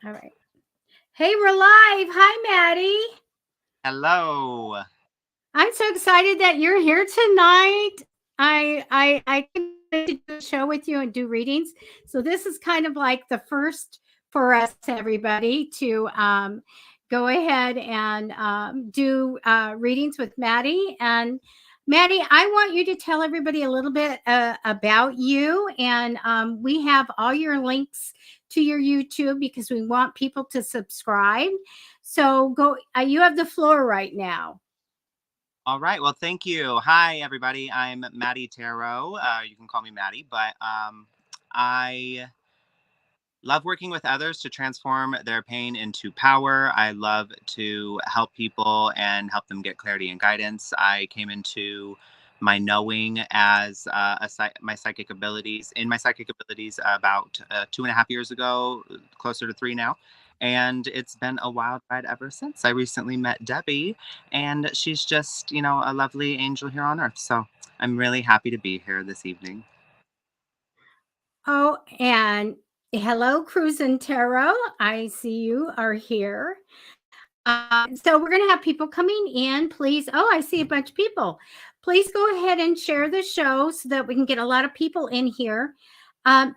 All right. Hey, we're live. Hi, Matty. Hello. I'm so excited that you're here tonight. I came to do a show with you and do readings. So this is kind of like the first for us, everybody, to go ahead and do readings with Matty. And Matty, I want you to tell everybody a little bit about you. And we have all your links to your YouTube because we want people to subscribe. So go, you have the floor right now. All right. Well, thank you. Hi, everybody. I'm Matty Tarot. You can call me Matty, but I love working with others to transform their pain into power. I love to help people and help them get clarity and guidance. I came into my knowing as my psychic abilities about 2.5 years ago, closer to 3 now. And it's been a wild ride ever since. I recently met Debbie, and she's just, a lovely angel here on earth. So I'm really happy to be here this evening. Oh, and hello, Cruisin' Tarot. I see you are here. So we're going to have people coming in. Please. Oh, I see a bunch of people. Please go ahead and share the show so that we can get a lot of people in here.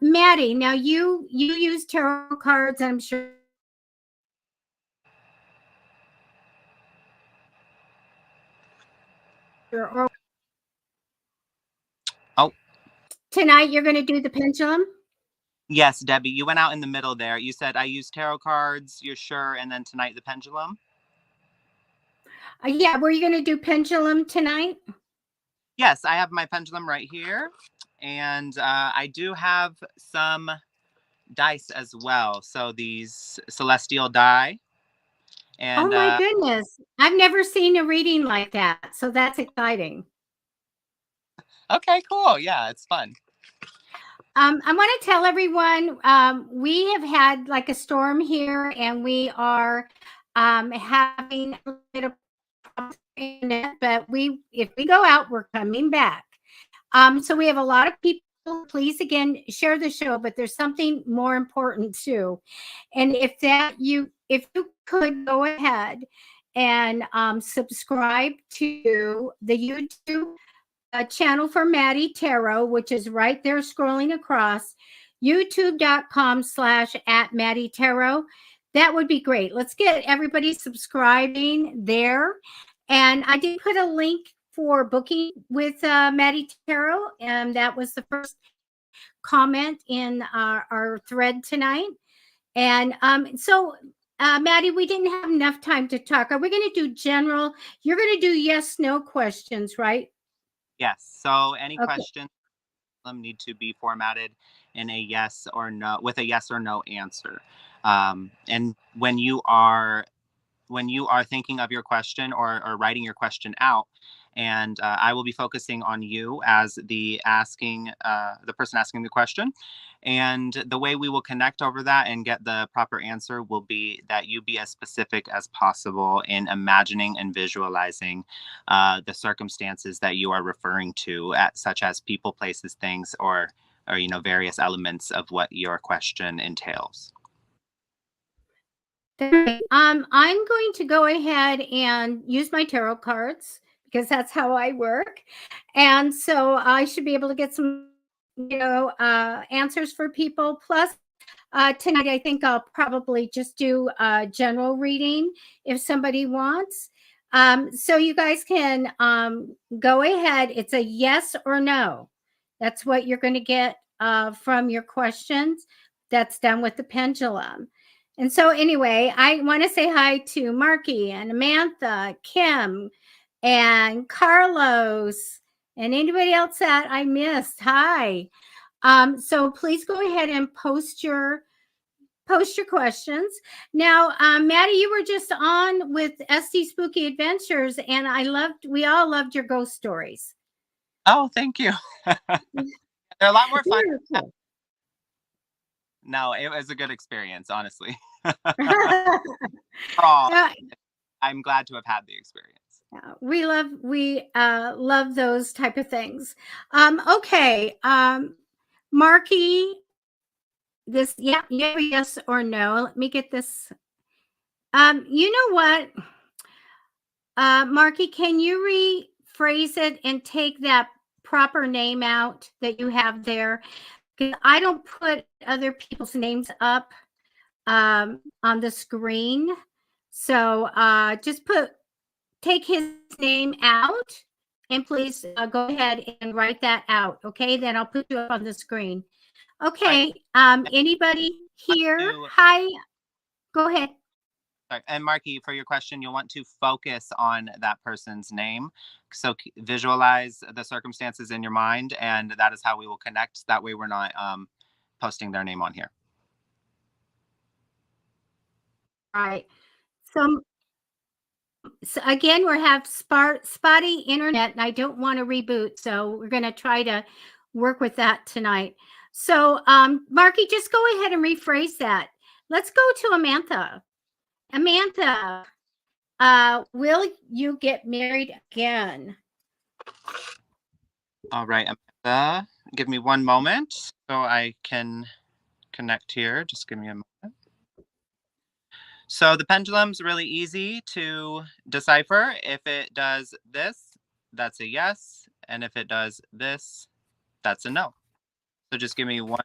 Matty, now you use tarot cards, I'm sure. Or Oh, tonight you're going to do the pendulum? yes, Debbie, you went out in the middle there. You said I use tarot cards, you're sure, and then tonight the pendulum? Yeah, were you going to do pendulum tonight? Yes, I have my pendulum right here. And I do have some dice as well. So these celestial die. Oh And my goodness. I've never seen a reading like that. So that's exciting. okay, cool. Yeah, it's fun. I want to tell everyone we have had like a storm here, and we are having a little bit of internet, but if we go out, we're coming back. So we have a lot of people. Please again share the show, but there's something more important too. And if you could go ahead and subscribe to the YouTube channel for Matty Tarot, which is right there scrolling across, youtube.com/@Matty Tarot. That would be great. Let's get everybody subscribing there. And I did put a link for booking with Matty Tarot, and that was the first comment in our thread tonight. And so Matty, we didn't have enough time to talk. Are we going to do general? You're going to do yes, no questions, right? Yes. So any Okay. questions need to be formatted in a yes or no, with a yes or no answer. And when you are thinking of your question or writing your question out, and I will be focusing on you as the person asking the question. And the way we will connect over that and get the proper answer will be that you be as specific as possible in imagining and visualizing the circumstances that you are referring to, such as people, places, things, or various elements of what your question entails. I'm going to go ahead and use my tarot cards because that's how I work. And so I should be able to get some, answers for people. Plus, tonight I think I'll probably just do a general reading if somebody wants. So you guys can go ahead. It's a yes or no. That's what you're going to get from your questions. That's done with the pendulum. And so anyway, I want to say hi to Marky and Amantha, Kim, and Carlos, and anybody else that I missed. Hi. So please go ahead and post your questions. Now, Matty, you were just on with SD Spooky Adventures, and we all loved your ghost stories. Oh, thank you. They're a lot more fun. Cool. No, it was a good experience, honestly. I'm glad to have had the experience. We love those type of things. Okay. Marky, this, yeah, you have a yes or no. Let me get this. You know what? Marky, can you rephrase it and take that proper name out that you have there? Because I don't put other people's names up on the screen. So just take his name out, and please go ahead and write that out. Okay, then I'll put you up on the screen. Okay. Anybody here? Hi. Go ahead. Sorry. And Marky, for your question, you'll want to focus on that person's name. So visualize the circumstances in your mind, and that is how we will connect. That way we're not posting their name on here. All right. So again, we have spotty internet, and I don't want to reboot. So we're going to try to work with that tonight. So Marky, just go ahead and rephrase that. Let's go to Amantha. Amantha, will you get married again? All right, Amantha, give me one moment so I can connect here. Just give me a moment. So the pendulum's really easy to decipher. If it does this, that's a yes. And if it does this, that's a no. So just give me one.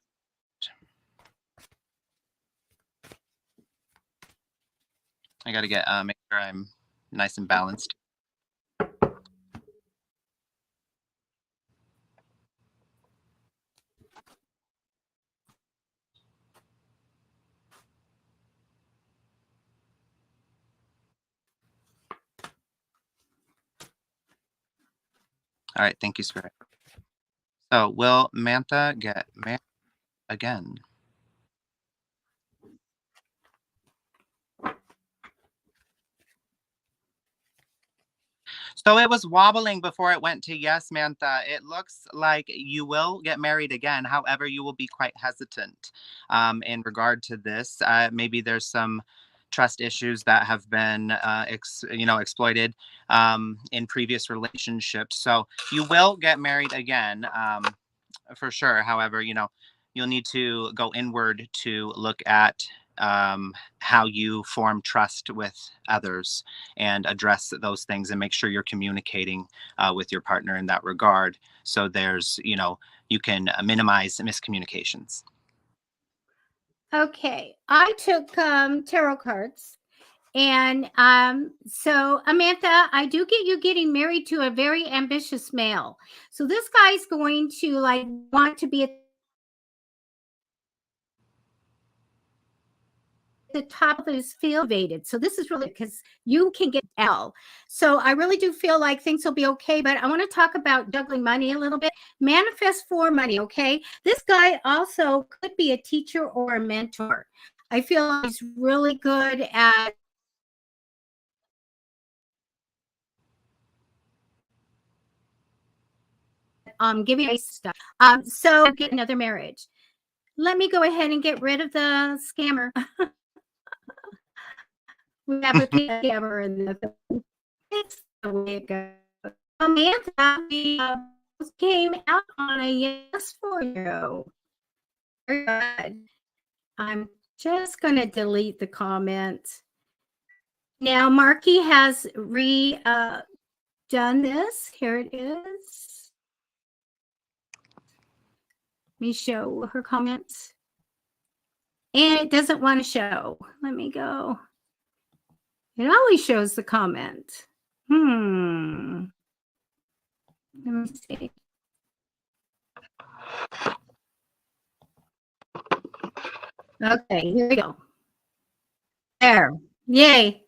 I got to make sure I'm nice and balanced. All right, thank you, Spirit. So will Mantha get married again? So it was wobbling before it went to yes, Mantha. It looks like you will get married again. However, you will be quite hesitant in regard to this. Maybe there's some trust issues that have been, exploited in previous relationships. So you will get married again, for sure. However, you'll need to go inward to look at how you form trust with others and address those things and make sure you're communicating with your partner in that regard. So you can minimize miscommunications. Okay, I took tarot cards. And so Amantha, I do get you getting married to a very ambitious male. So this guy's going to want to be at the top of his field elevated. So this is really because you can get L. So I really do feel like things will be okay. But I want to talk about juggling money a little bit. Manifest for money. Okay. This guy also could be a teacher or a mentor. I feel like he's really good at giving away stuff. So get another marriage. Let me go ahead and get rid of the scammer. We have a scammer in the it's the way it goes. Amantha, we came out on a yes for you. Very good. I'm just going to delete the comment. Now, Marky has done this. Here it is. Let me show her comments. And it doesn't want to show. Let me go. It always shows the comment. Let me see. Okay, here we go. There. Yay.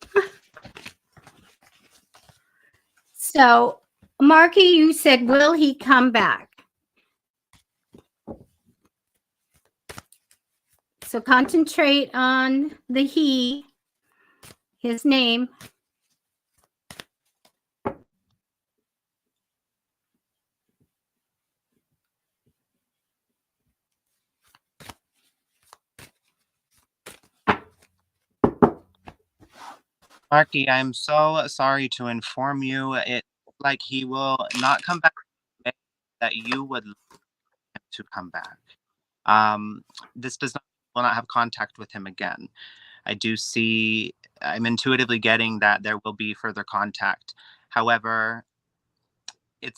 So, Marky, you said, will he come back? So concentrate on the he, his name. Marky, I'm so sorry to inform you. It like he will not come back that you would like him to come back. This does not will not have contact with him again. I'm intuitively getting that there will be further contact. However, it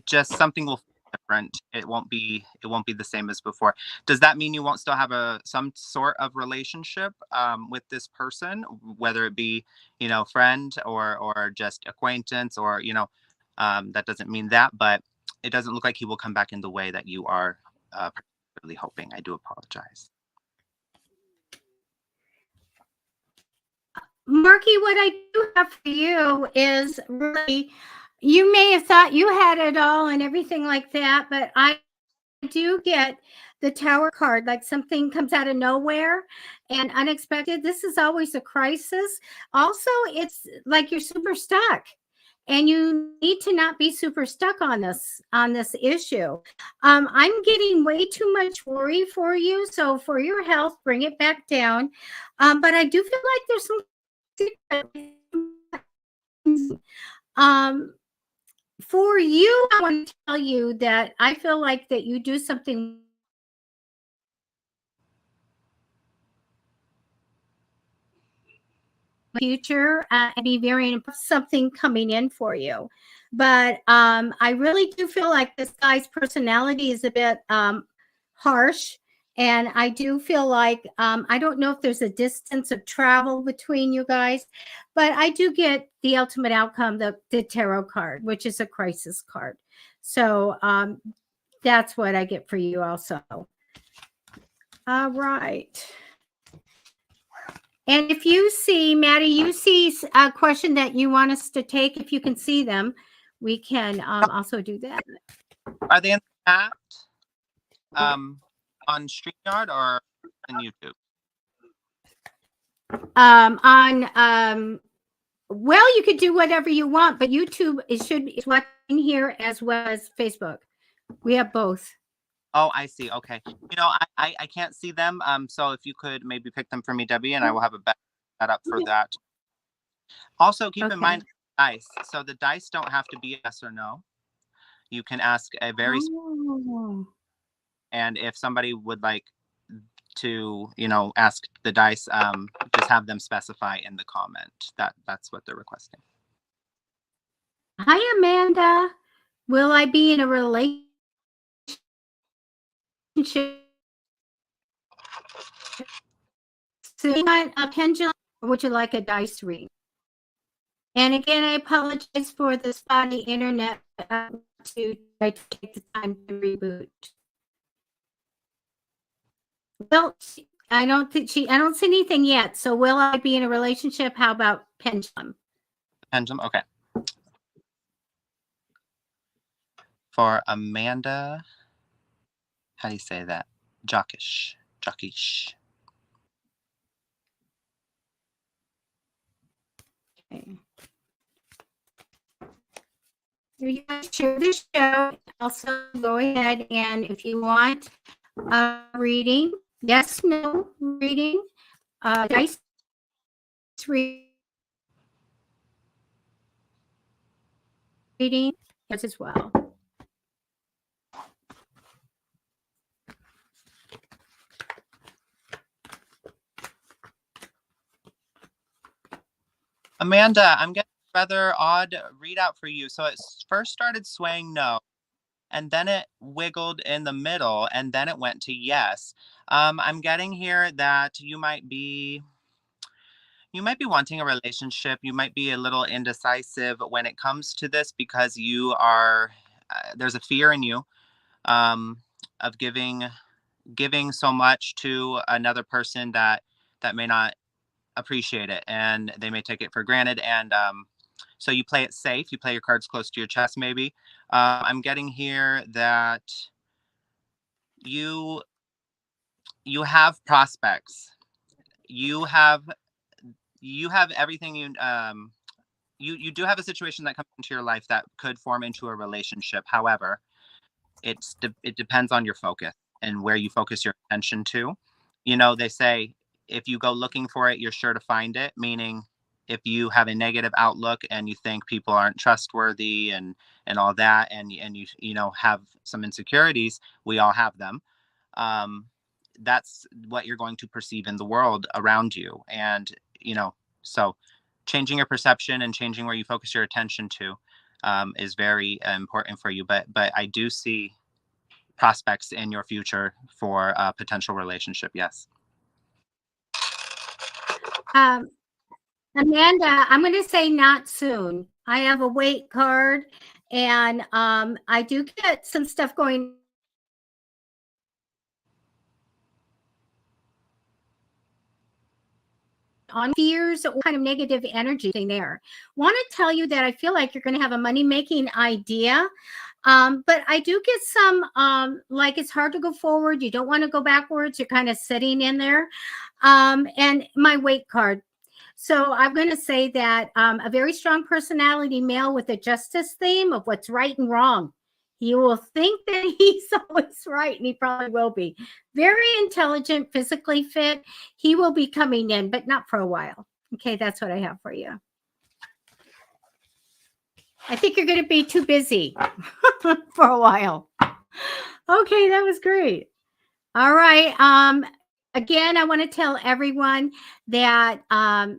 just, something will feel different. It won't be the same as before. Does that mean you won't still have some sort of relationship with this person, whether it be, friend or just acquaintance, or that doesn't mean that, but it doesn't look like he will come back in the way that you are particularly hoping. I do apologize. Marky, what I do have for you is really, you may have thought you had it all and everything like that, but I do get the Tower card, like something comes out of nowhere and unexpected. This is always a crisis. Also, it's like you're super stuck. And you need to not be super stuck on this issue. I'm getting way too much worry for you. So for your health, bring it back down. But I do feel like there's some for you. I want to tell you that I feel like that you do something future and be very something coming in for you. But I really do feel like this guy's personality is a bit harsh. And I do feel like, I don't know if there's a distance of travel between you guys, but I do get the ultimate outcome, the tarot card, which is a crisis card. So that's what I get for you also. All right. And if you see, Matty, you see a question that you want us to take, if you can see them, we can also do that. Are they in the chat? On StreamYard or on YouTube? Well, you could do whatever you want, but YouTube is watching here as well as Facebook. We have both. Oh, I see. Okay. I can't see them. So if you could maybe pick them for me, Debbie, and I will have a better setup for that. Also, keep in mind dice. So the dice don't have to be yes or no. You can ask a very and if somebody would like to, ask the dice, just have them specify in the comment that's what they're requesting. Hi, Amanda. Will I be in a relationship? So you want a pendulum, or would you like a dice reading? And again, I apologize for the spotty internet to try to take the time to reboot. Well, I don't see anything yet. So will I be in a relationship? How about pendulum? Pendulum, okay. For Amanda, how do you say that? Jockish. Okay. You guys share the show. Also, go ahead and if you want a reading, yes, no reading, dice reading as well. Amanda, I'm getting a rather odd readout for you. So it first started swaying no, and then it wiggled in the middle, and then it went to yes. I'm getting here that you might be wanting a relationship. You might be a little indecisive when it comes to this because you are there's a fear in you of giving so much to another person that may not appreciate it, and they may take it for granted, and so you play it safe. You play your cards close to your chest. Maybe I'm getting here that you have prospects. You have everything you do have a situation that comes into your life that could form into a relationship. However, it depends on your focus and where you focus your attention to. They say if you go looking for it, you're sure to find it, meaning if you have a negative outlook and you think people aren't trustworthy and all that, and you have some insecurities, we all have them. that's what you're going to perceive in the world around you. And, you know, so changing your perception and changing where you focus your attention to is very important for you. But I do see prospects in your future for a potential relationship. Yes. Amanda, I'm going to say not soon. I have a wait card, and I do get some stuff going on fears or kind of negative energy there. Want to tell you that I feel like you're going to have a money-making idea. But I do get some, like it's hard to go forward. You don't want to go backwards. You're kind of sitting in there. And my weight card. So I'm going to say that a very strong personality male with a justice theme of what's right and wrong. He will think that he's always right, and he probably will be. Very intelligent, physically fit. He will be coming in, but not for a while. Okay, that's what I have for you. I think you're going to be too busy for a while. Okay, that was great. All right. Again, I want to tell everyone that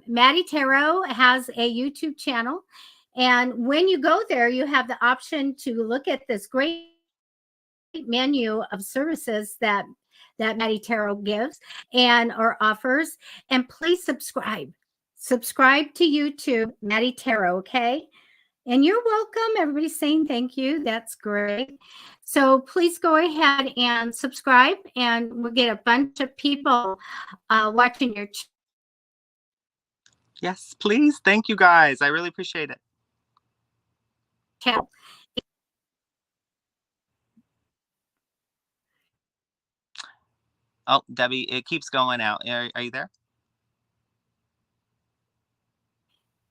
Matty Tarot has a YouTube channel. And when you go there, you have the option to look at this great menu of services that Matty Tarot gives and or offers. And please subscribe. Subscribe to YouTube, Matty Tarot, okay? And you're welcome. Everybody's saying thank you. That's great. So please go ahead and subscribe, and we'll get a bunch of people watching your Yes, please. Thank you, guys. I really appreciate it. channel. Oh, Debbie, it keeps going out. Are you there?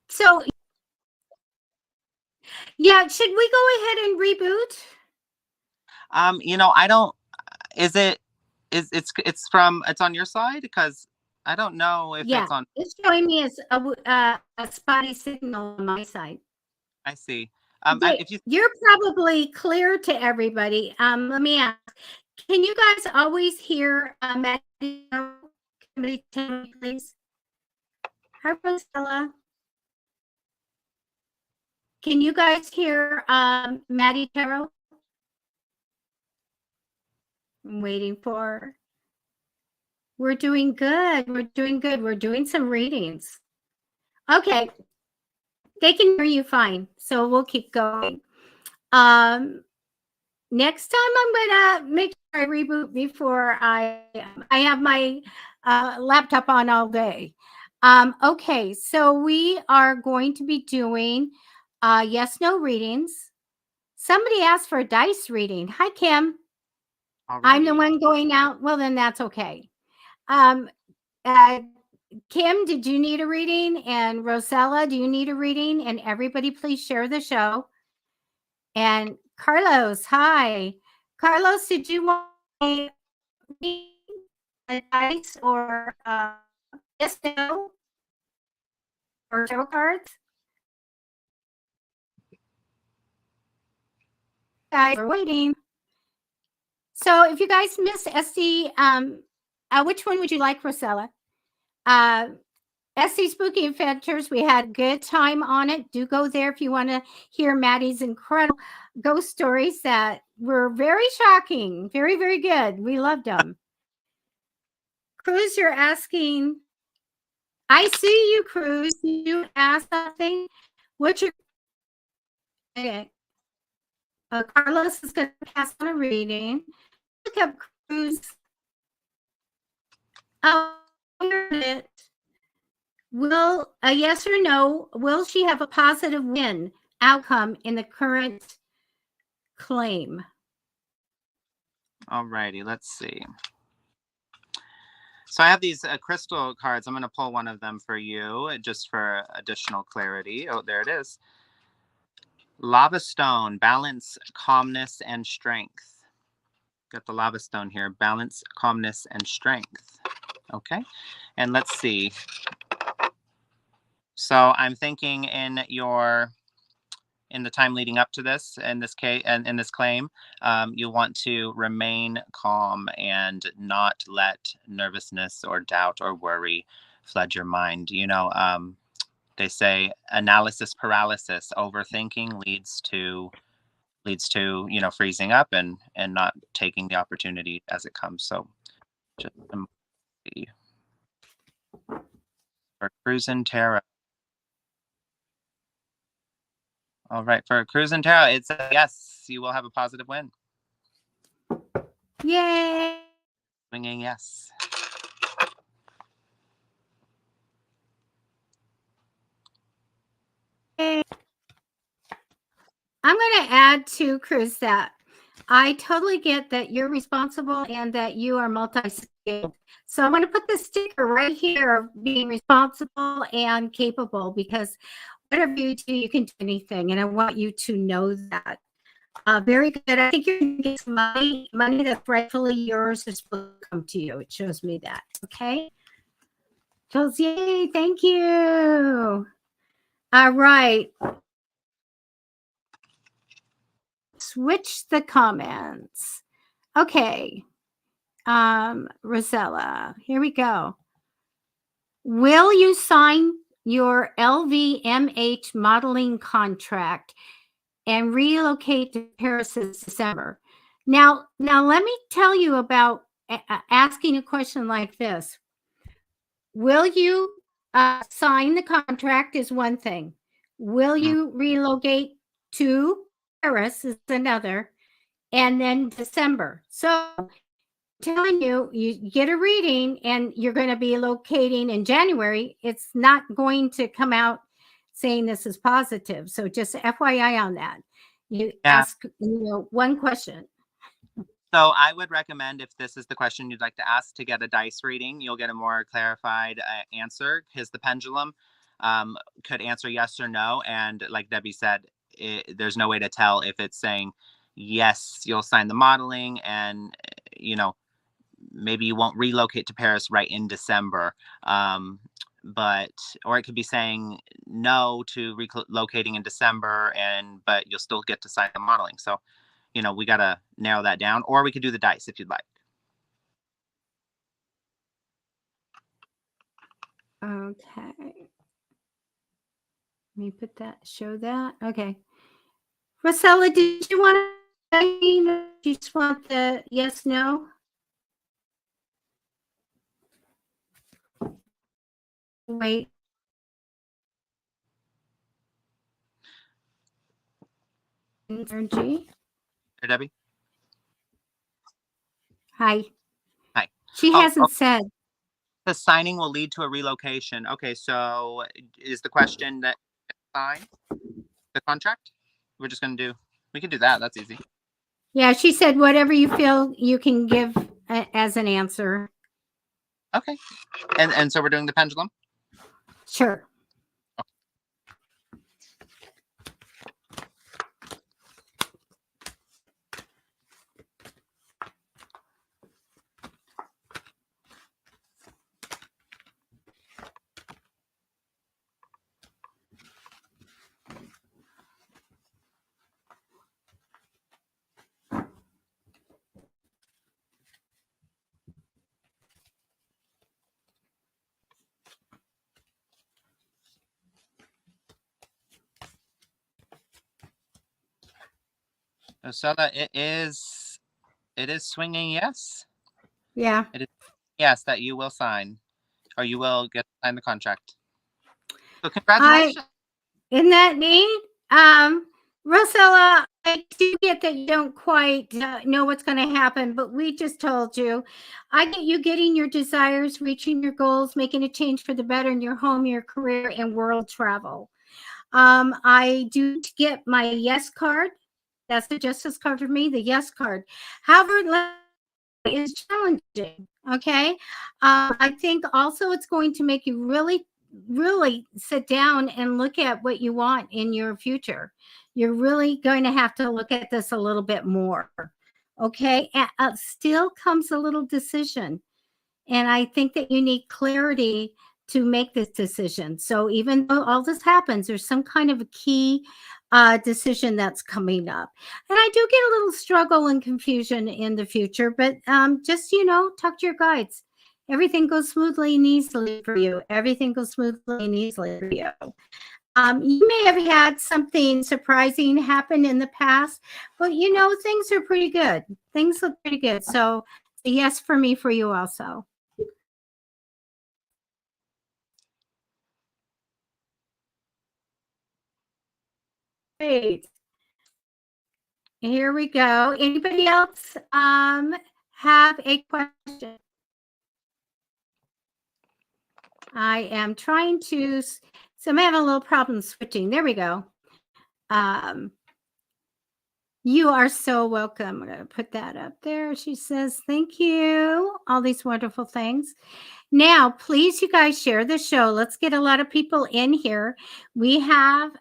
So, yeah, should we go ahead and reboot? You know, I don't. Is it? It's from? It's on your side, because I don't know if Yeah, it's on. it's showing me as a spotty signal on my side. I see. If you. You're probably clear to everybody. Let me ask. Can you guys always hear Matty? Somebody tell me, please. Hi, Rosella. Can you guys hear Matty Tarot? I'm waiting for. We're doing good. We're doing good. We're doing some readings. Okay. They can hear you fine. So we'll keep going. Next time I'm gonna make sure I reboot before I have my laptop on all day. Okay, so we are going to be doing yes no readings. Somebody asked for a dice reading. Hi, Kim. Alrighty. I'm the one going out. Well, then that's okay. Kim, did you need a reading? And Rosella, do you need a reading? And everybody, please share the show. And Carlos, hi. Carlos, did you want a dice or yes, no, or tarot cards? Guys are waiting. So if you guys missed SD, which one would you like, Rosella? SD Spooky Adventures, we had a good time on it. Do go there if you want to hear Maddie's incredible ghost stories that were very shocking. Very, very good. We loved them. Cruz, you're asking. I see you, Cruz. You asked something. What's your. Okay. Carlos is going to pass on a reading. Look up Cruz. It. Will a yes or no, will she have a positive win outcome in the current claim? Alrighty, let's see. So I have these crystal cards. I'm going to pull one of them for you just for additional clarity. Oh, there it is. Lava stone, balance, calmness, and strength. Got the lava stone here. Balance, calmness, and strength. Okay. And let's see. So I'm thinking in your in the time leading up to this, in this case, and in this claim, you want to remain calm and not let nervousness or doubt or worry flood your mind. They say analysis paralysis, overthinking leads to freezing up and not taking the opportunity as it comes. So just for cruising tarot. All right, for cruising tarot, it's a yes. You will have a positive win. Yay! Swinging yes. I'm going to add to Cruz that I totally get that you're responsible and that you are multi-skilled. So I'm going to put the sticker right here of being responsible and capable, because whatever you do, you can do anything. And I want you to know that. Very good. I think you're going to get some money that's rightfully yours is supposed to come to you. It shows me that. Okay. Jules, yay. Thank you. All right. Switch the comments. Okay. Rosella, here we go. Will you sign your LVMH modeling contract and relocate to Paris this December? Now let me tell you about asking a question like this. Will you sign the contract is one thing. Will you relocate to Paris is another, and then December. So I'm telling you, you get a reading and you're going to be locating in January. It's not going to come out saying this is positive. So just FYI on that. You ask one question. So I would recommend, if this is the question you'd like to ask, to get a dice reading. You'll get a more clarified answer, because the pendulum could answer yes or no. And like Debbie said, there's no way to tell if it's saying, yes, you'll sign the modeling, and, maybe you won't relocate to Paris right in December. Or it could be saying no to relocating in December, but you'll still get to sign the modeling. So, we got to narrow that down, or we could do the dice if you'd like. Okay. Let me show that. Okay. Rosella, did you want to, you just want the yes, no? Wait. Energy. Hey, Debbie. Hi. Hi. She hasn't said. The signing will lead to a relocation. Okay, so is the question that sign the contract? We can do that. That's easy. Yeah, she said whatever you feel you can give as an answer. Okay. And so we're doing the pendulum? Sure. So it is swinging yes. Yeah. It is yes that you will sign, or you will get to sign the contract. So congratulations. Isn't that neat? Rosella, I do get that you don't quite know what's going to happen, but we just told you. I get you getting your desires, reaching your goals, making a change for the better in your home, your career, and world travel. I do get my yes card. That's the justice card for me, the yes card. However, is challenging. Okay. I think also it's going to make you really sit down and look at what you want in your future. You're really going to have to look at this a little bit more. Okay. Still comes a little decision. And I think that you need clarity to make this decision. So even though all this happens, there's some kind of a key decision that's coming up. And I do get a little struggle and confusion in the future, but just, talk to your guides. Everything goes smoothly and easily for you. Everything goes smoothly and easily for you. You may have had something surprising happen in the past, but things are pretty good. Things look pretty good. So, a yes for me for you also. Great. Here we go. Anybody else have a question? I am trying to, so I'm having a little problem switching. There we go. You are so welcome. I'm going to put that up there. She says, thank you. All these wonderful things. Now, please, you guys share the show. Let's get a lot of people in here. We have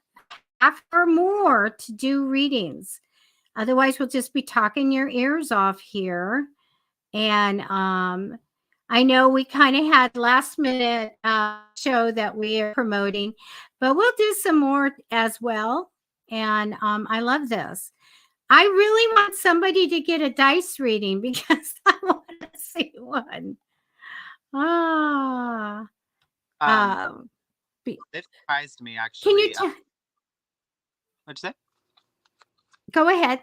half or more to do readings. Otherwise, we'll just be talking your ears off here. And I know we kind of had last minute show that we are promoting, but we'll do some more as well. And I love this. I really want somebody to get a dice reading because I want to see one. It surprised me, actually. Can you what'd you say? Go ahead.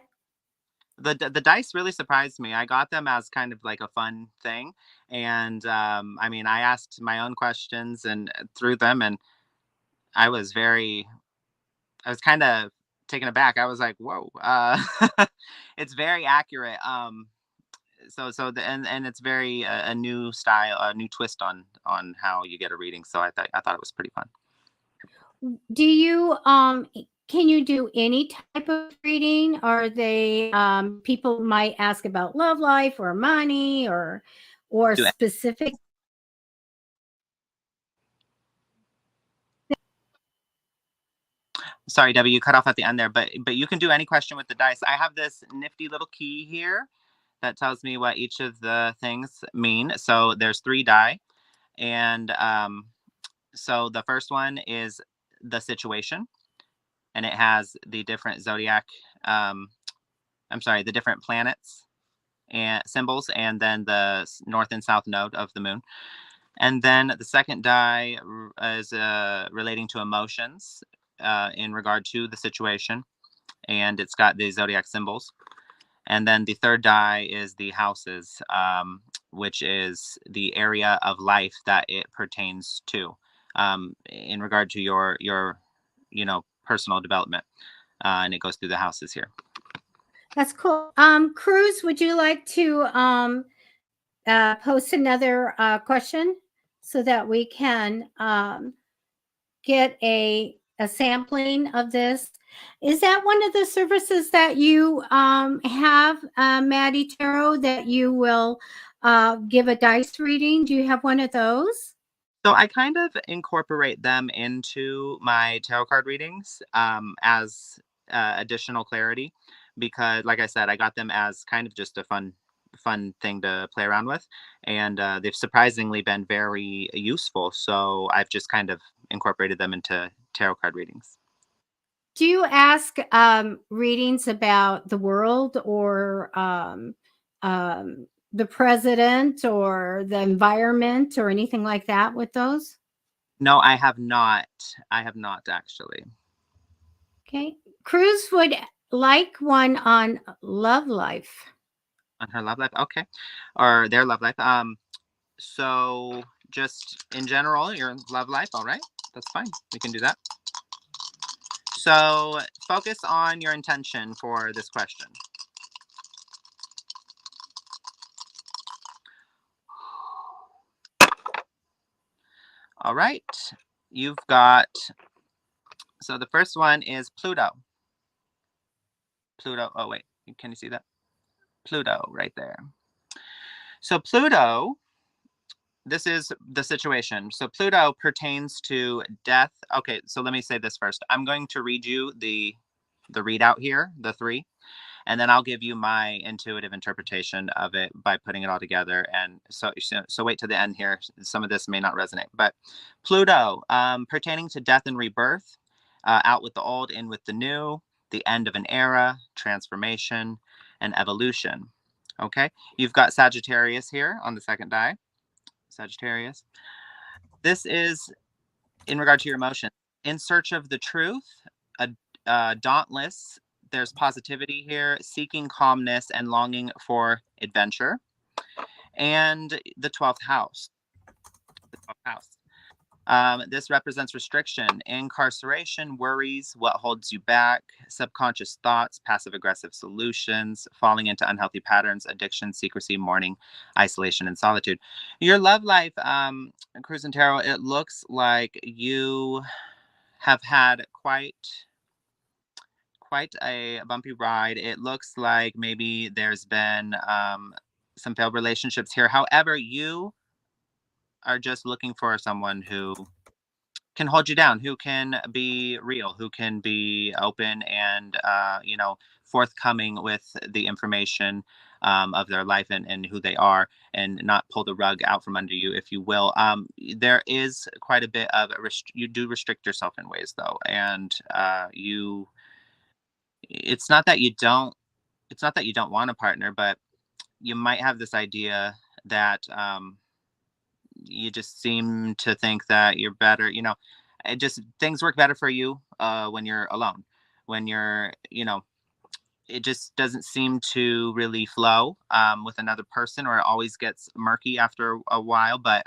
The dice really surprised me. I got them as kind of like a fun thing, and I mean, I asked my own questions and through them, and I was kind of taken aback. I was like, whoa, it's very accurate. And it's very a new style, a new twist on how you get a reading. So I thought it was pretty fun. Do you can you do any type of reading? Are they people might ask about love life or money or specific? Sorry, Debbie, you cut off at the end there, but you can do any question with the dice. I have this nifty little key here that tells me what each of the things mean. So there's 3 die, and so the first one is the situation, and it has the different zodiac. The different planets and symbols, and then the north and south node of the moon. And then the second die is relating to emotions in regard to the situation, and it's got the zodiac symbols. And then the third die is the houses, which is the area of life that it pertains to, in regard to your personal development, and it goes through the houses here. That's cool. Cruz, would you like to post another question so that we can get a sampling of this? Is that one of the services that you have, Matty Tarot, that you will give a dice reading? Do you have one of those? So I kind of incorporate them into my tarot card readings as additional clarity, because, like I said, I got them as kind of just a fun thing to play around with, and they've surprisingly been very useful. So I've just kind of incorporated them into tarot card readings. Do you ask readings about the world or the president or the environment or anything like that with those? No, I have not. I have not, actually. Okay. Cruz would like one on love life. On her love life, okay, or their love life. So just in general, your love life. All right, that's fine. We can do that. So focus on your intention for this question. All right, you've got, so the first one is Pluto. Pluto, oh wait, can you see that? Pluto right there. So Pluto, this is the situation. So Pluto pertains to death. Okay, so let me say this first. I'm going to read you the readout here, the 3, and then I'll give you my intuitive interpretation of it by putting it all together. And so wait to the end here. Some of this may not resonate, but Pluto, pertaining to death and rebirth, out with the old, in with the new, the end of an era, transformation, and evolution. Okay, you've got Sagittarius here on the second die. Sagittarius. This is in regard to your emotion. In search of the truth, dauntless. There's positivity here, seeking calmness and longing for adventure. And the 12th house. The 12th house. This represents restriction, incarceration, worries, what holds you back, subconscious thoughts, passive aggressive solutions, falling into unhealthy patterns, addiction, secrecy, mourning, isolation, and solitude. Your love life, Cruise and Tarot, it looks like you have had quite a bumpy ride. It looks like maybe there's been some failed relationships here. However, you are just looking for someone who can hold you down, who can be real, who can be open and forthcoming with the information of their life and who they are, and not pull the rug out from under you, if you will. There is quite a bit of you do restrict yourself in ways, though, and it's not that you don't want a partner, but you might have this idea that you just seem to think that you're better. It just, things work better for you when you're alone. When you're, it just doesn't seem to really flow with another person, or it always gets murky after a while. But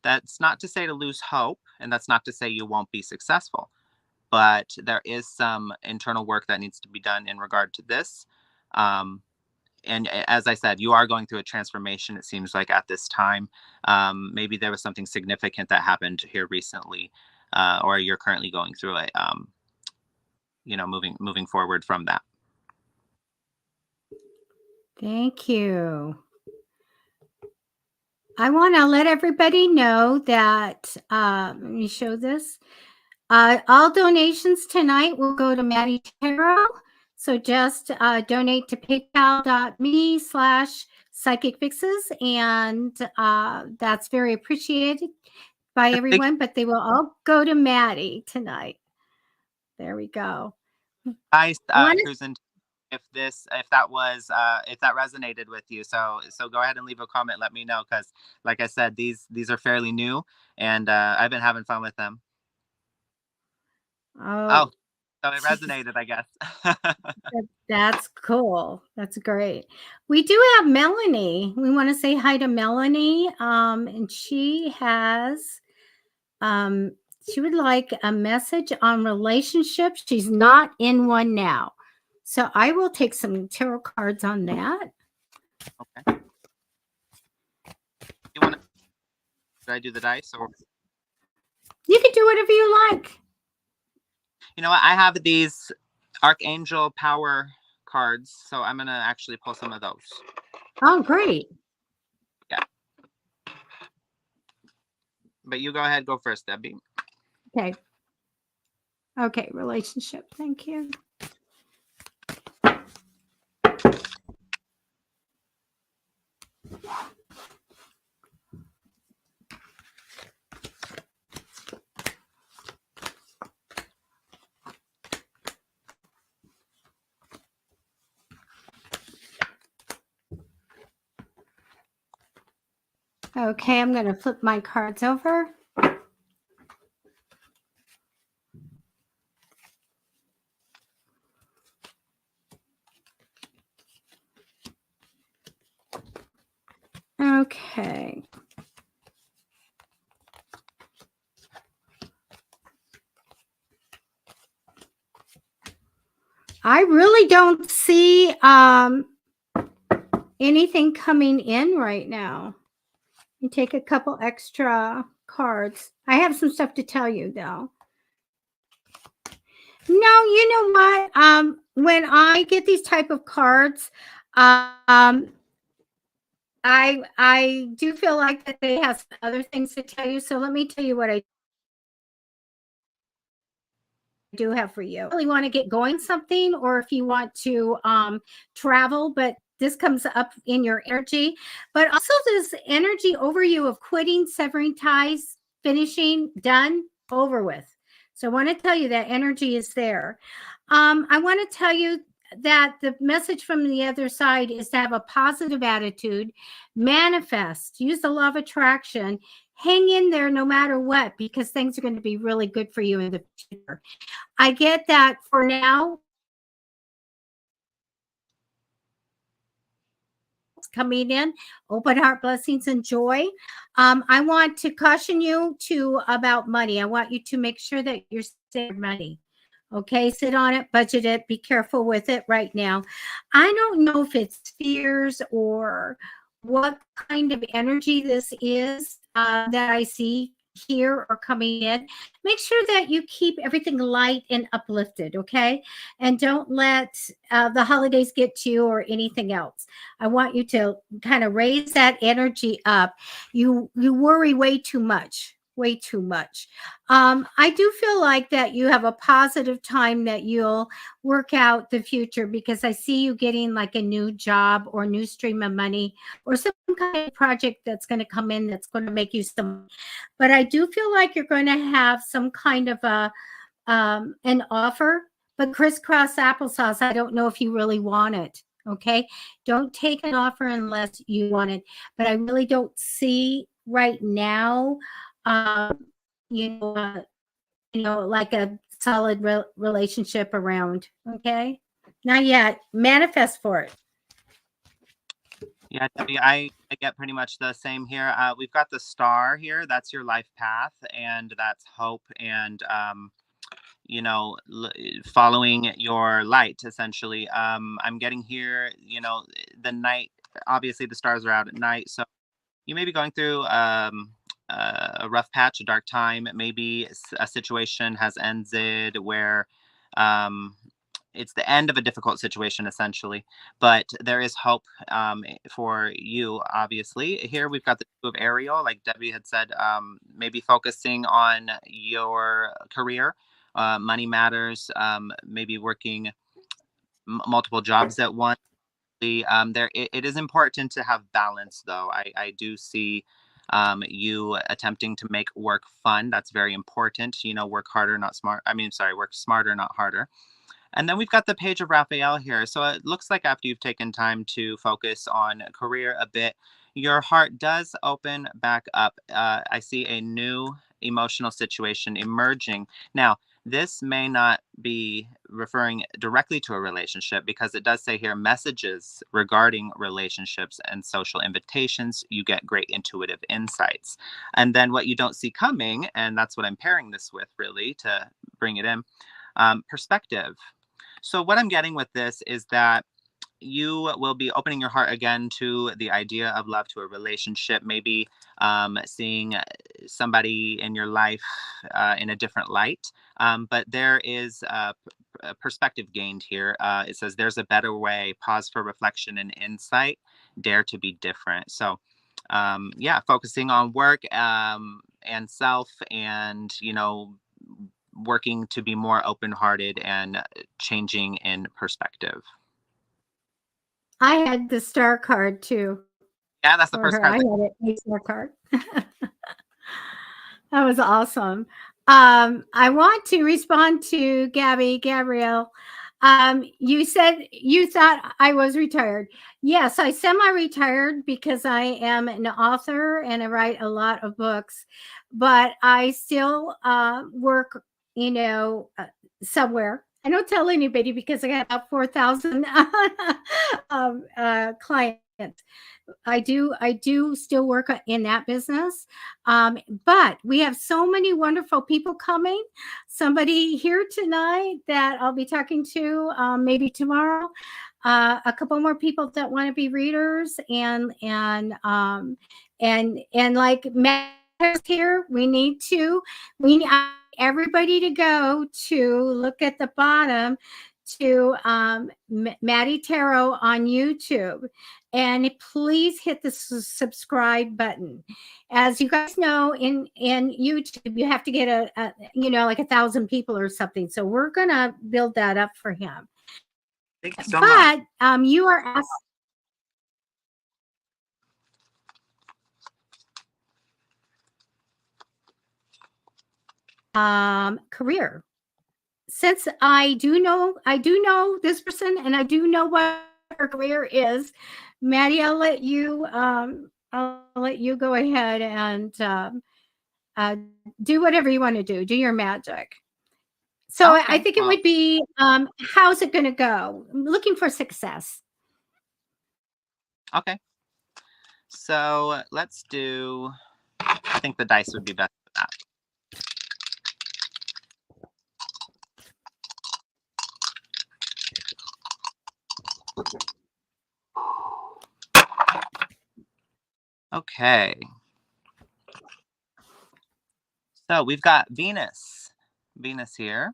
that's not to say to lose hope, and that's not to say you won't be successful. But there is some internal work that needs to be done in regard to this. And as I said, you are going through a transformation, it seems like, at this time. Maybe there was something significant that happened here recently, or you're currently going through it, moving forward from that. Thank you. I want to let everybody know that, let me show this. All donations tonight will go to Matty Tarot. So just donate to paypal.me/psychic fixes. And that's very appreciated by everyone, but they will all go to Matty tonight. There we go. Nice, Cruisin', if that resonated with you. So go ahead and leave a comment. Let me know, because like I said, these are fairly new, and I've been having fun with them. Oh, so it resonated, I guess. That's cool. That's great. We do have Melanie. We want to say hi to Melanie. And she has, she would like a message on relationships. She's not in one now. So I will take some tarot cards on that. Okay. Should I do the dice, or? You can do whatever you like. You know what? I have these Archangel Power cards, so I'm going to actually pull some of those. Oh, great. Yeah. But you go ahead, go first, Debbie. Okay. Okay, relationship. Thank you. Okay, I'm going to flip my cards over. Okay. I really don't see anything coming in right now. You take a couple extra cards. I have some stuff to tell you, though. No, you know what? When I get these type of cards, I do feel like that they have other things to tell you. So let me tell you what I do have for you. If you really want to get going something, or if you want to travel, but this comes up in your energy, but also this energy over you of quitting, severing ties, finishing, done, over with. So I want to tell you that energy is there. I want to tell you that the message from the other side is to have a positive attitude, manifest, use the law of attraction, hang in there no matter what, because things are going to be really good for you in the future. I get that for now. Coming in, open heart blessings and joy. I want to caution you to about money. I want you to make sure that you're saving money. Okay, sit on it, budget it, be careful with it right now. I don't know if it's fears or what kind of energy this is that I see here or coming in. Make sure that you keep everything light and uplifted, okay? And don't let the holidays get to you or anything else. I want you to kind of raise that energy up. You worry way too much, way too much. I do feel like that you have a positive time that you'll work out the future, because I see you getting like a new job or new stream of money or some kind of project that's going to come in that's going to make you some. But I do feel like you're going to have some kind of a an offer, but crisscross applesauce. I don't know if you really want it. Okay, don't take an offer unless you want it. But I really don't see right now. Um, you know, uh, like a solid relationship around. Okay, not yet. Manifest for it. Yeah, Debbie, I get pretty much the same here. We've got the star here. That's your life path, and that's hope and following your light, essentially. I'm getting here, the night. Obviously, the stars are out at night, so you may be going through a rough patch, a dark time. Maybe a situation has ended where um, it's the end of a difficult situation, essentially. But there is hope for you, obviously. Here we've got the Two of Ariel, like Debbie had said, maybe focusing on your career. Money matters, maybe working multiple jobs at once. It is important to have balance, though. I do see you attempting to make work fun. That's very important. Work harder, not smart. I mean, sorry, work smarter, not harder. And then we've got the page of Raphael here. So it looks like after you've taken time to focus on career a bit, your heart does open back up. I see a new emotional situation emerging. Now, this may not be referring directly to a relationship, because it does say here messages regarding relationships and social invitations. You get great intuitive insights. And then what you don't see coming, and that's what I'm pairing this with really to bring it in, perspective. So what I'm getting with this is that you will be opening your heart again to the idea of love, to a relationship, maybe seeing somebody in your life in a different light. But there is a perspective gained here. It says there's a better way. Pause for reflection and insight. Dare to be different. So yeah, focusing on work and self, and working to be more open-hearted and changing in perspective. I had the star card too Yeah, that's the for first her. I card. had a star card. That was awesome. I want to respond to Gabrielle. You said you thought I was retired. Yes, I semi-retired because I am an author and I write a lot of books, but I still work, somewhere. I don't tell anybody because I got about 4,000 clients. I do still work in that business. But we have so many wonderful people coming. Somebody here tonight that I'll be talking to maybe tomorrow. A couple more people that want to be readers, and like Matt here, we need everybody to go to look at the bottom to Matty Tarot on YouTube, and please hit the subscribe button. As you guys know, in YouTube, you have to get like 1,000 people or something. So we're gonna build that up for him. Thank you so much. But you are asked. career. Since I do know this person, and I do know what her career is, Matty, I'll let you go ahead and do whatever you want to do. Do your magic. So I Okay. think it Well, would be, how's it going to go? I'm looking for success. okay. So let's do. I think the dice would be best for that. Okay. So we've got Venus. Venus here.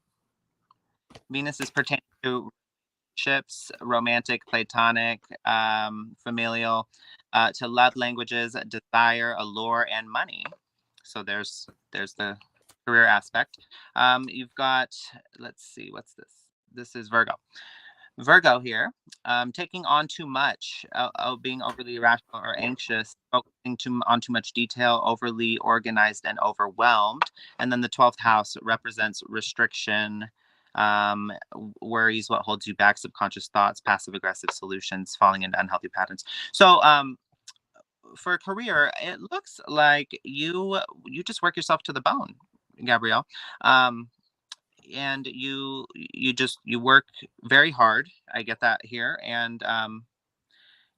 Venus is pertaining to relationships, romantic, platonic, familial, to love languages, desire, allure, and money. So there's the career aspect. You've got, let's see, what's this? This is Virgo. Virgo here, taking on too much, being overly irrational or anxious, focusing on too much detail, overly organized and overwhelmed. And then the 12th house represents restriction, worries, what holds you back, subconscious thoughts, passive aggressive solutions, falling into unhealthy patterns. So for career, it looks like you just work yourself to the bone, Gabrielle. Um, and you work very hard. I get that here. And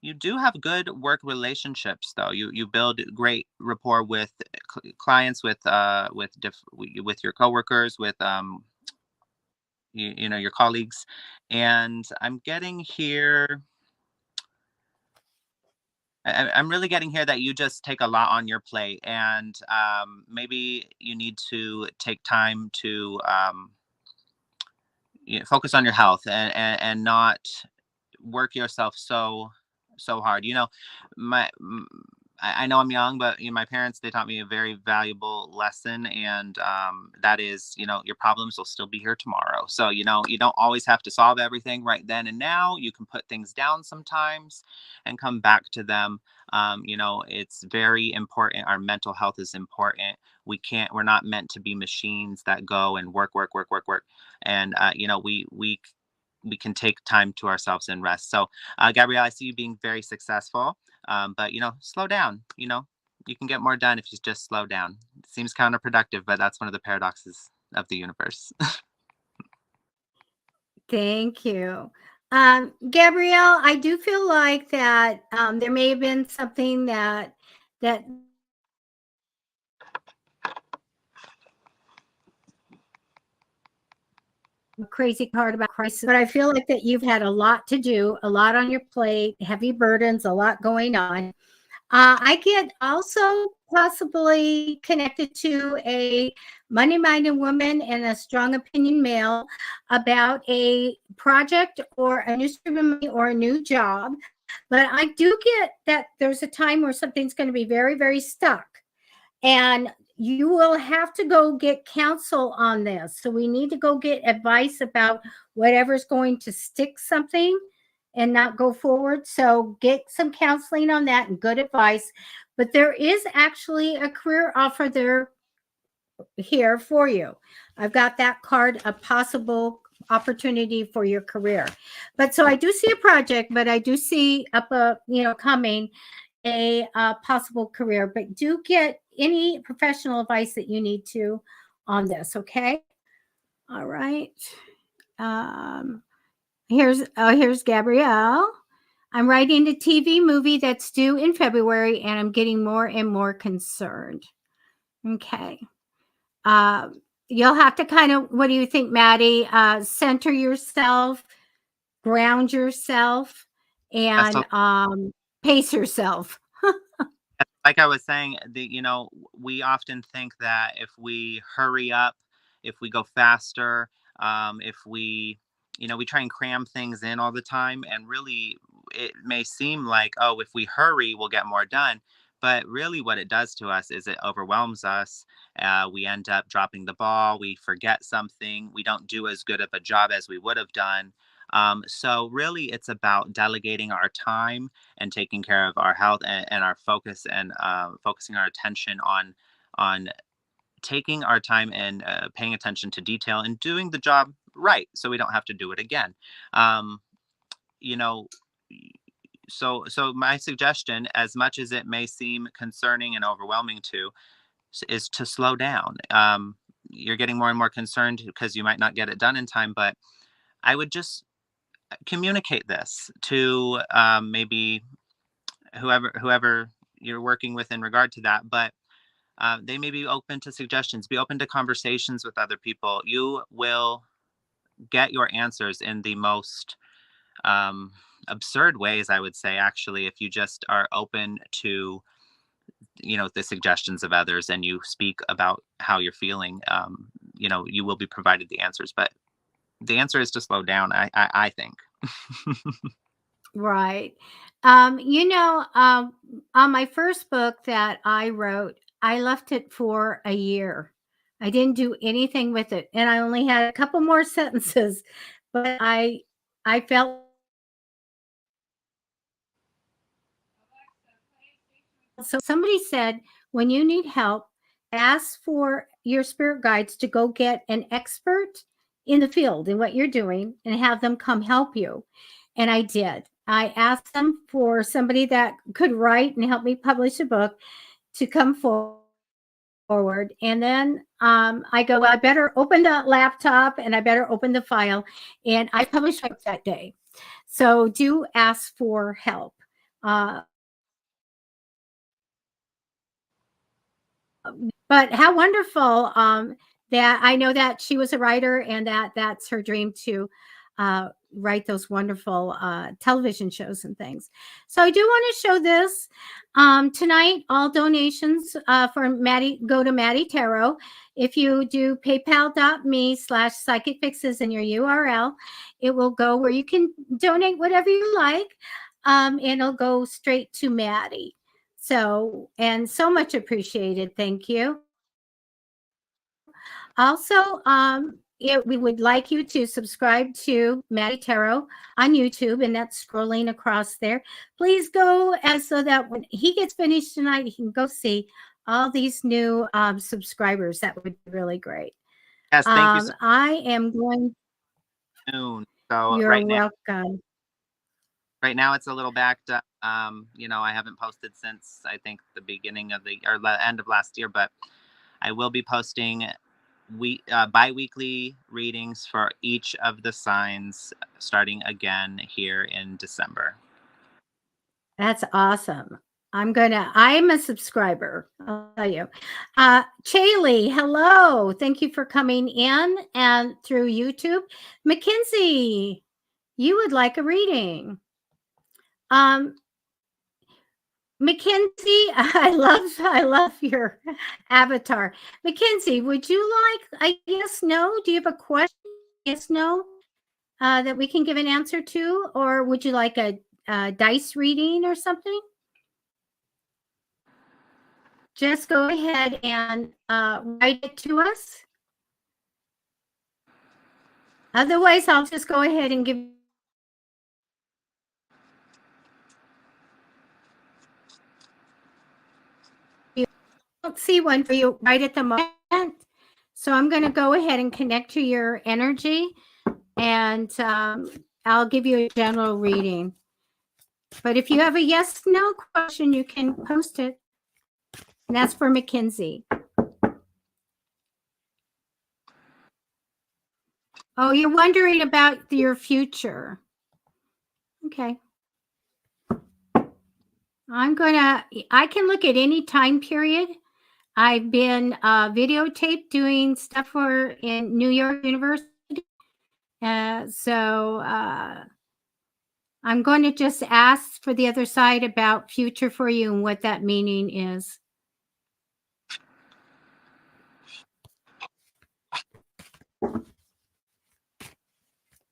you do have good work relationships, though. You build great rapport with clients, with your coworkers, with you know, your colleagues. And I'm getting here, I'm really getting here that you just take a lot on your plate, and maybe you need to take time to focus on your health, and not work yourself so hard. You know, my I know I'm young, but you know, my parents, they taught me a very valuable lesson, and that is, you know, your problems will still be here tomorrow. So you know, you don't always have to solve everything right then and now. You can put things down sometimes and come back to them. You know, it's very important. Our mental health is important. We're not meant to be machines that go and work. And you know, we can take time to ourselves and rest. So, Gabrielle, I see you being very successful, but you know, slow down. You know, you can get more done if you just slow down. It seems counterproductive, but that's one of the paradoxes of the universe. Thank you. Gabrielle, I do feel like that there may have been something that crazy card about crisis, but I feel like that you've had a lot to do, a lot on your plate, heavy burdens, a lot going on. I get also possibly connected to a money-minded woman and a strong opinion male about a project or a new stream of money or a new job. But I do get that there's a time where something's going to be very, very stuck. And you will have to go get counsel on this. So we need to go get advice about whatever's going to stick something and not go forward. So get some counseling on that and good advice. But there is actually a career offer there here for you. I've got that card, a possible opportunity for your career. But so I do see a project, but I do see up a, you know, coming a possible career, but do get any professional advice that you need to on this. Okay. All right. Um, here's Gabrielle. I'm writing a TV movie that's due in February, and I'm getting more and more concerned. Okay. You'll have to kind of, what do you think, Matty? Center yourself, ground yourself, That's and so, pace yourself. like I was saying, you know, we often think that if we hurry up, if we go faster, if we, you know, we try and cram things in all the time, and really, it may seem like, oh, if we hurry, we'll get more done. But really, what it does to us is it overwhelms us. We end up dropping the ball. We forget something. We don't do as good of a job as we would have done. So really, it's about delegating our time and taking care of our health, and our focus, and focusing our attention on taking our time and paying attention to detail and doing the job right so we don't have to do it again. Um, you know, so my suggestion, as much as it may seem concerning and overwhelming to, is to slow down. You're getting more and more concerned because you might not get it done in time, but I would just communicate this to maybe whoever you're working with in regard to that. But they may be open to suggestions, be open to conversations with other people. You will get your answers in the most um, absurd ways, I would say, actually, if you just are open to, the suggestions of others and you speak about how you're feeling. You will be provided the answers, but the answer is to slow down, I think. Right. On my first book that I wrote, I left it for a year. I didn't do anything with it, and I only had a couple more sentences, but I felt so. Somebody said, when you need help, ask for your spirit guides to go get an expert in the field in what you're doing and have them come help you. And I did. I asked them for somebody that could write and help me publish a book to come forward. And then I go, well, I better open the laptop and I better open the file. And I published it that day. So do ask for help. But how wonderful that I know that she was a writer and that's her dream to write those wonderful television shows and things. So I do want to show this tonight. All donations for Matty go to Matty Tarot. If you do paypal.me/psychic fixes in your URL, it will go where you can donate whatever you like. And it'll go straight to Matty. So, and so much appreciated. Thank you. Also, we would like you to subscribe to Matty Tarot on YouTube, and that's scrolling across there. Please go, and so that when he gets finished tonight, he can go see all these new subscribers. That would be really great. Yes, thank you so I am going. soon. So You're welcome. right now it's a little backed up. I haven't posted since I think the beginning of the end of last year, but I will be posting bi-weekly readings for each of the signs starting again here in December. That's awesome. I'm a subscriber. I'll tell you. Chaley, hello. Thank you for coming in and through YouTube. Mackenzie, you would like a reading. Mackenzie, I love your avatar. Mackenzie, would you like a yes, no? Do you have a question? Yes, no, that we can give an answer to, or would you like a dice reading or something? Just go ahead and write it to us. Otherwise, I'll just go ahead and give you. I don't see one for you right at the moment. So I'm going to go ahead and connect to your energy, and I'll give you a general reading. But if you have a yes, no question, you can post it. And that's for Mackenzie. Oh, you're wondering about your future. Okay. I can look at any time period. I've been videotaped doing stuff in New York University. So I'm going to just ask for the other side about future for you and what that meaning is.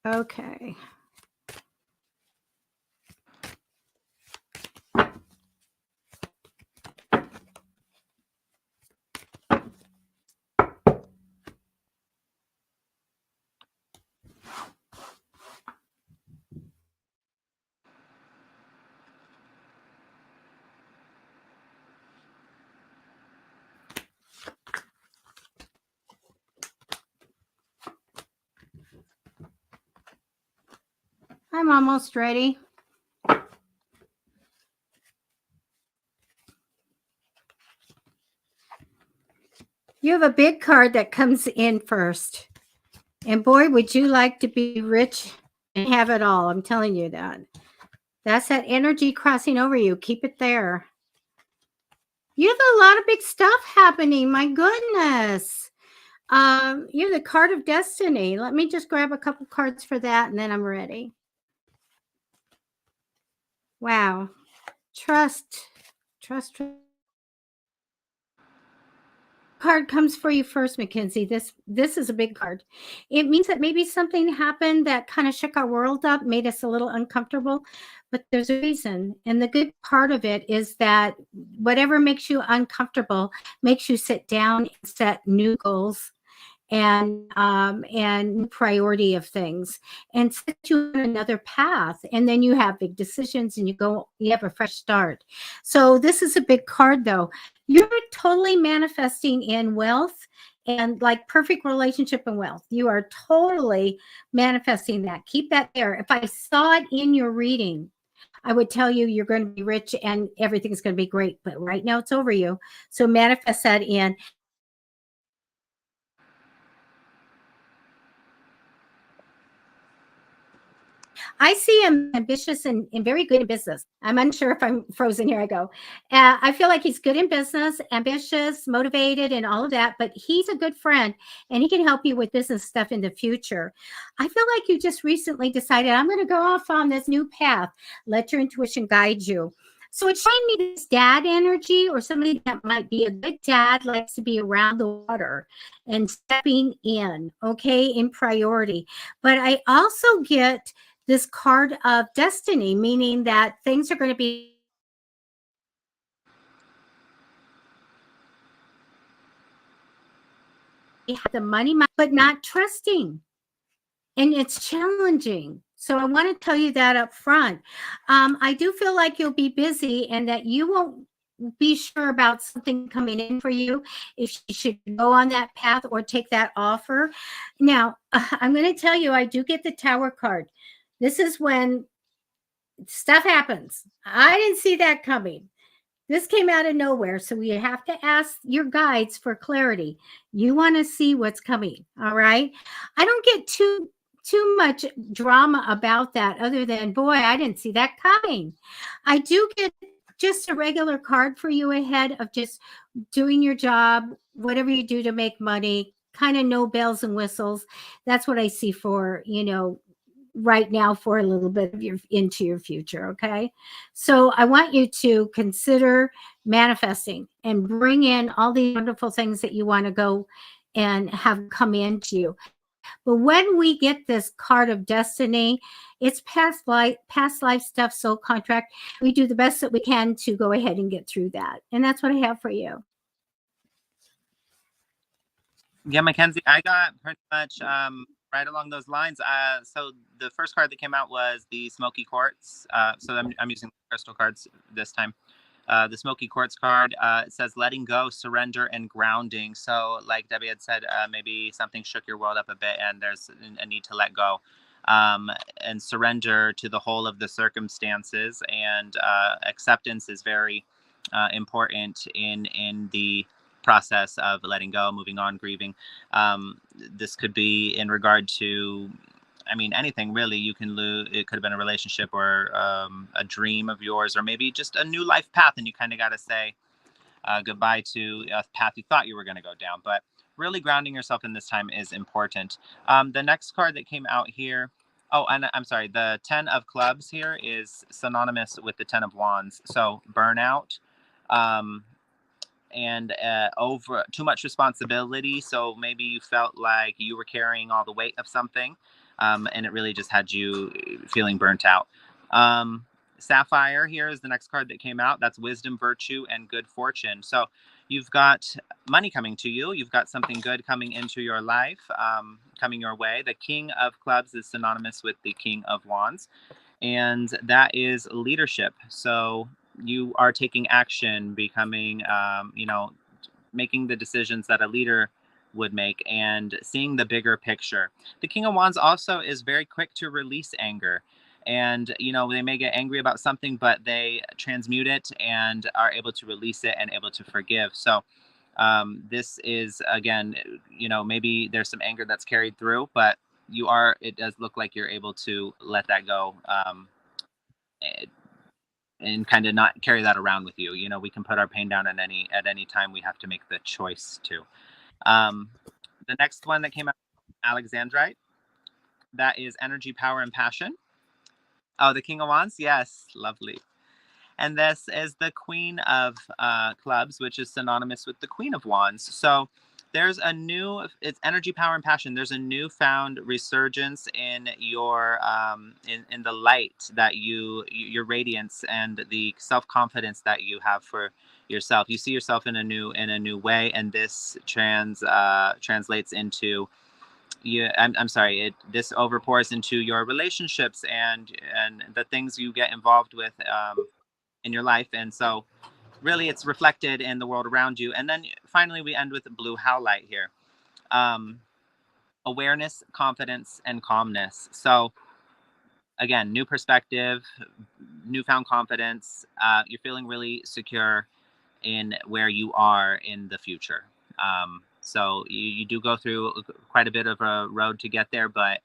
Okay. I'm almost ready. You have a big card that comes in first. And boy, would you like to be rich and have it all. I'm telling you that. That's that energy crossing over you. Keep it there. You have a lot of big stuff happening. My goodness. You have the card of destiny. Let me just grab a couple cards for that and then I'm ready. Wow. Trust. Trust. Card comes for you first, Mackenzie. This is a big card. It means that maybe something happened that kind of shook our world up, made us a little uncomfortable, but there's a reason. And the good part of it is that whatever makes you uncomfortable makes you sit down and set new goals and priority of things and set you on another path, and then you have big decisions and you have a fresh start. So this is a big card though. You're totally manifesting in wealth and like perfect relationship and wealth. You are totally manifesting that. Keep that there. If I saw it in your reading, I would tell you you're going to be rich and everything's going to be great, but right now it's over you. So manifest that in. I see him ambitious and very good in business. I'm unsure if I'm frozen. Here I go. I feel like he's good in business, ambitious, motivated, and all of that, but he's a good friend and he can help you with business stuff in the future. I feel like you just recently decided, I'm going to go off on this new path. Let your intuition guide you. So it's showing me this dad energy or somebody that might be a good dad, likes to be around the water and stepping in, okay, in priority. But I also get this card of destiny, meaning that things are going to be the money, but not trusting. And it's challenging. So I want to tell you that up front. I do feel like you'll be busy and that you won't be sure about something coming in for you, if you should go on that path or take that offer. Now, I'm going to tell you, I do get the Tower card. This is when stuff happens. I didn't see that coming. This came out of nowhere. So we have to ask your guides for clarity. You want to see what's coming. All right. I don't get too much drama about that other than, boy, I didn't see that coming. I do get just a regular card for you ahead of just doing your job, whatever you do to make money, kind of no bells and whistles. That's what I see for, right now for a little bit of into your future. Okay. So I want you to consider manifesting and bring in all these wonderful things that you want to go and have come into you. But when we get this card of destiny, it's past life stuff, soul contract. We do the best that we can to go ahead and get through that. And that's what I have for you. Yeah, Mackenzie, I got pretty much right along those lines. So the first card that came out was the Smoky Quartz. So I'm using crystal cards this time. The Smoky Quartz card, it says letting go, surrender, and grounding. So like Debbie had said, maybe something shook your world up a bit and there's a need to let go and surrender to the whole of the circumstances. And acceptance is very important in the process of letting go, moving on, grieving. This could be in regard to, I mean, anything really. You can lose. It could have been a relationship or a dream of yours, or maybe just a new life path, and you kind of got to say goodbye to a path you thought you were going to go down. But really grounding yourself in this time is important. The next card that came out here. Oh, and I'm sorry. The 10 of Clubs here is synonymous with the 10 of Wands. So burnout. And over too much responsibility. So maybe you felt like you were carrying all the weight of something, and it really just had you feeling burnt out. Sapphire here is the next card that came out. That's wisdom, virtue, and good fortune. So you've got money coming to you. You've got something good coming into your life, coming your way. The King of Clubs is synonymous with the King of Wands, and that is leadership. So you are taking action, becoming, making the decisions that a leader would make and seeing the bigger picture. The King of Wands also is very quick to release anger. And, you know, they may get angry about something, but they transmute it and are able to release it and able to forgive. So this is, again, you know, maybe there's some anger that's carried through, but it does look like you're able to let that go. Eh, and kind of not carry that around with you. You know, we can put our pain down at any time. We have to make the choice to. Um, the next one that came out, Alexandrite, that is energy, power, and passion. Oh, the King of Wands, yes, lovely. And this is the Queen of Clubs, which is synonymous with the Queen of Wands. So there's it's energy, power, and passion. There's a newfound resurgence in your in the light that your radiance and the self-confidence that you have for yourself. You see yourself in a new way, and this translates into I'm sorry, this overpours into your relationships and the things you get involved with in your life. And so really it's reflected in the world around you. And then finally we end with blue howlite here. Awareness, confidence, and calmness. So again, new perspective, newfound confidence. You're feeling really secure in where you are in the future. So you do go through quite a bit of a road to get there, but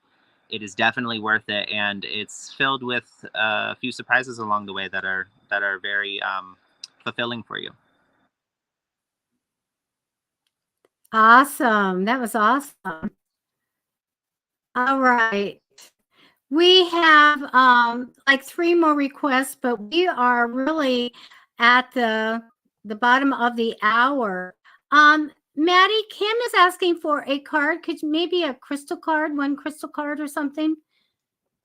it is definitely worth it, and it's filled with a few surprises along the way that are very fulfilling for you. Awesome. That was awesome. All right. We have like 3 more requests, but we are really at the bottom of the hour. Maddie, Kim is asking for a card. Could you maybe a crystal card, 1 crystal card or something?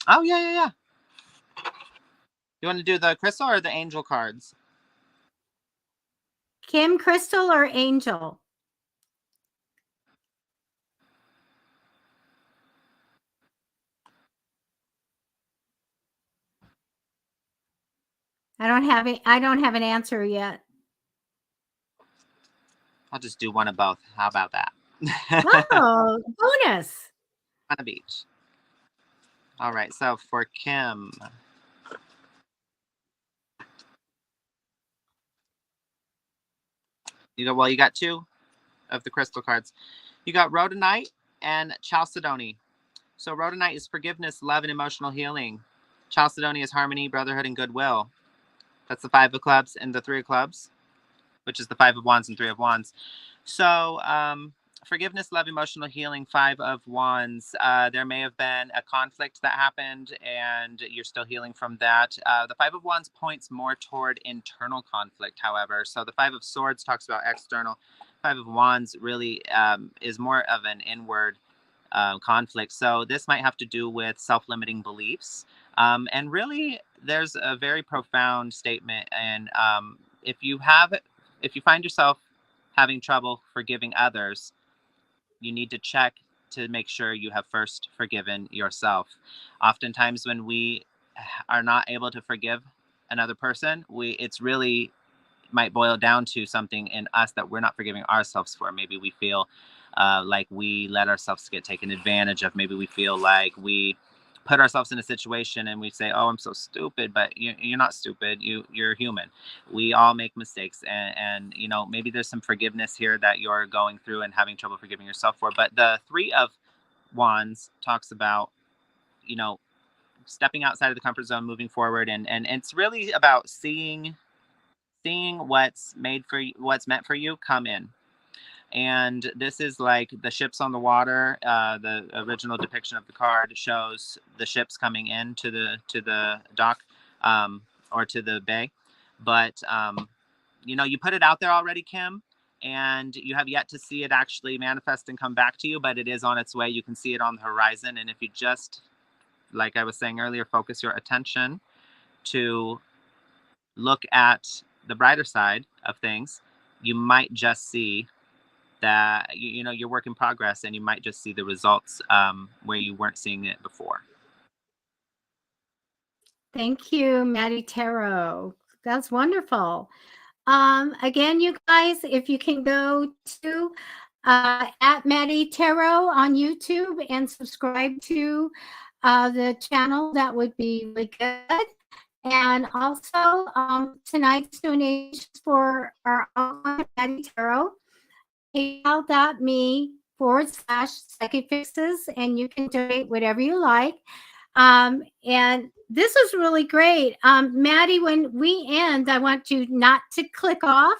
Oh yeah. You want to do the crystal or the angel cards? Kim, crystal or angel? I don't have an answer yet. I'll just do one of both. How about that? Oh, bonus. On a beach. All right. So for Kim, you got 2 of the crystal cards. You got Rhodonite and Chalcedony. So Rhodonite is forgiveness, love, and emotional healing. Chalcedony is harmony, brotherhood, and goodwill. That's the 5 of clubs and the 3 of clubs, which is the 5 of wands and 3 of wands. So forgiveness, love, emotional healing, 5 of wands. There may have been a conflict that happened and you're still healing from that. The 5 of wands points more toward internal conflict, however. So the 5 of swords talks about external. 5 of wands really is more of an inward conflict. So this might have to do with self-limiting beliefs. And really, there's a very profound statement. And if you find yourself having trouble forgiving others, you need to check to make sure you have first forgiven yourself. Oftentimes, when we are not able to forgive another person, it's really might boil down to something in us that we're not forgiving ourselves for. Maybe we feel like we let ourselves get taken advantage of. Maybe we feel like we put ourselves in a situation and we say, "Oh, I'm so stupid," but you're not stupid. You're human. We all make mistakes, and you know, maybe there's some forgiveness here that you're going through and having trouble forgiving yourself for. But the 3 of wands talks about, you know, stepping outside of the comfort zone, moving forward, and it's really about seeing what's meant for you come in. And this is like the ships on the water. The original depiction of the card shows the ships coming in to the dock or to the bay. But you know, you put it out there already, Kim, and you have yet to see it actually manifest and come back to you, but it is on its way. You can see it on the horizon. And if you just, like I was saying earlier, focus your attention to look at the brighter side of things, you might just see that you know, your work in progress, and you might just see the results where you weren't seeing it before. Thank you, Matty Tarot. That's wonderful. Again, you guys, if you can go to at Matty Tarot on YouTube and subscribe to the channel, that would be really good. And also, tonight's donations for our Matty Tarot, paypal.me/psychic fixes, and you can donate whatever you like. And this was really great. Matty, when we end, I want you not to click off,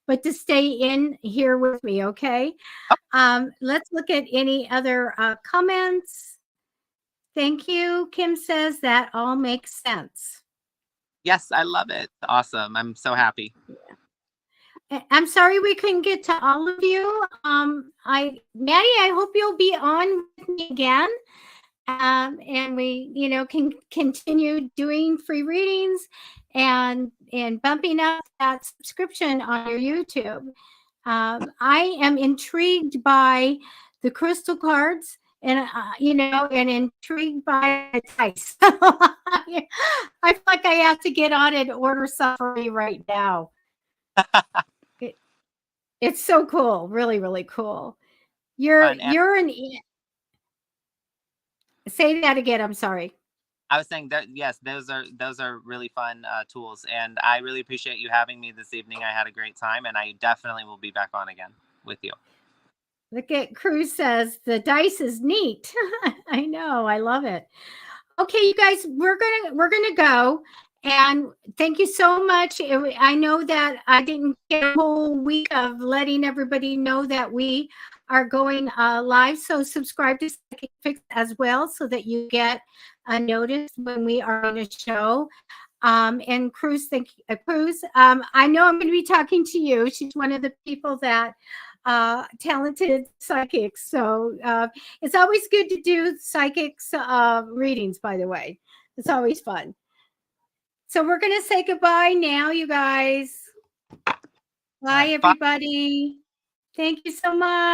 but to stay in here with me, okay? Let's look at any other comments. Thank you. Kim says that all makes sense. Yes, I love it. Awesome. I'm so happy. I'm sorry we couldn't get to all of you. Matty, I hope you'll be on with me again. And we, can continue doing free readings and bumping up that subscription on your YouTube. I am intrigued by the crystal cards, and and intrigued by the dice. I feel like I have to get on and order some for me right now. It's so cool, really, really cool. You're say that again. I'm sorry. I was saying that yes, those are really fun tools, and I really appreciate you having me this evening. I had a great time, and I definitely will be back on again with you. Look at Cruz says the dice is neat. I know, I love it. Okay, you guys, we're gonna go, and thank you so much. I know that I didn't get a whole week of letting everybody know that we are going live, so subscribe to Psychic Fix as well, so that you get a notice when we are on a show. And Cruz, thank you, Cruz. I know I'm going to be talking to you. She's one of the people that talented psychics. So it's always good to do psychics readings, by the way. It's always fun. So we're going to say goodbye now, you guys. Bye, everybody. Thank you so much.